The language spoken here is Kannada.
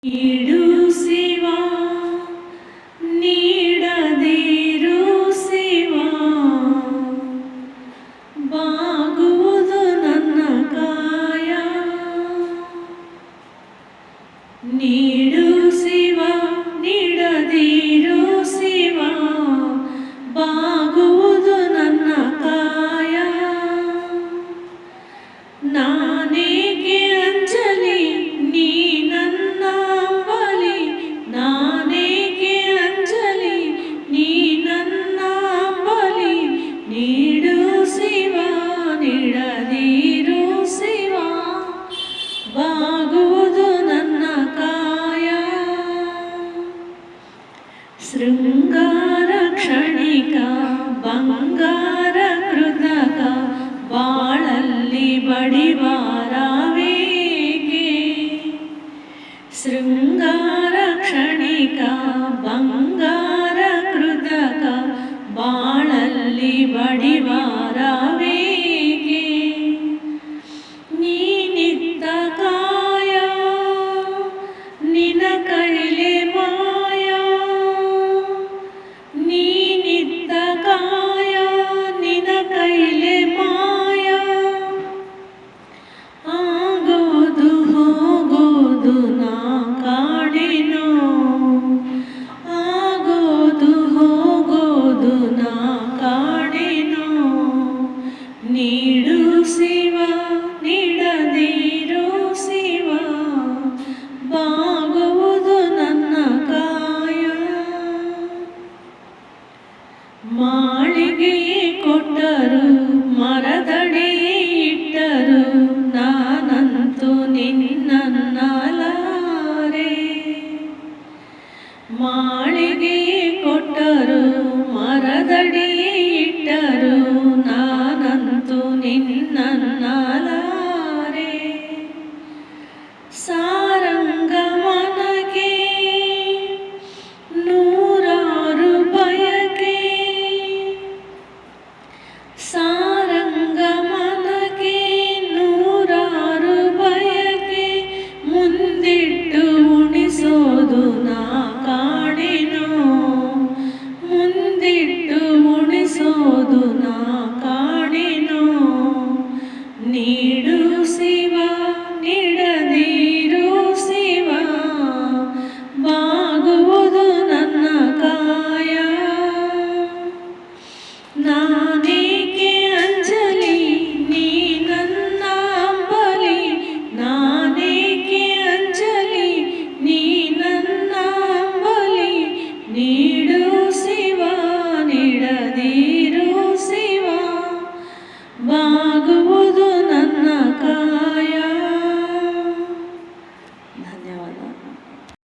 ಈಡು ಶಿವ ನೀಡದಿರು ಶಿವ ಬಾಗುವುದು ನನ್ನ ಕಾಯ. ನೀಡು ಶಿವ ನೀಡದಿರು ಶಿವ ಬಾಗುವುದು ನನ್ನ ಕಾಯ. ನಾನೇಕೆ ಅಂಜಲಿ ನೀ ನನ್ನ ಅಂಬಲಿ, ನಾನೇಕೆ ಅಂಜಲಿ ನೀ ನನ್ನ ಅಂಬಲಿ. ನೀಡು ಶಿವ ನೀಡದಿರು ಶಿವ ಬಾಗುವುದು ನನ್ನ ಕಾಯ. ಶೃಂಗಾರ ಕ್ಷಣಿಕ ಬಂಗಾರ ಕೃತಕ ಬಾಳಲ್ಲಿ ಬಡಿವಾರವೇಕೆ. ಶೃಂಗಾರ ಕ್ಷಣಿಕ ಬಂಗಾರ ಕೃತಕ ಬಾಳಲ್ಲಿ ಬಡಿವಾರವೇಕೆ. ನೀನಿದ್ದ ಕಾಯ ನಿನ ಕೈಲೆ ಮಾಯ, ನೀನಿದ್ದ ಕಾಯ ನಿನ ಕೈಲೆ ಮಾಯ. ಆಗೋದು ಹೋಗೋದು ನಾ ಕಾಣೆನೋ, ಆಗೋದು ಹೋಗೋದು ನಾ ಕಾಣೆನೋ. ನೀಡು ಶಿವ ನೀಡದಿರು ಶಿವ ಬಾಗುವುದು ನನ್ನ ಕಾಯ. ಮಾಳಿಗೆಯೇ ಕೊಟ್ಟರು ಮರದಡಿ ಇಟ್ಟರು ನಾನಂತೂ ನಿನ್ನನ್ನಲಾರೆ. ಮಾಳಿಗೆಯೇ ಕೊಟ್ಟರು ಮರದಡಿ ಇಟ್ಟರು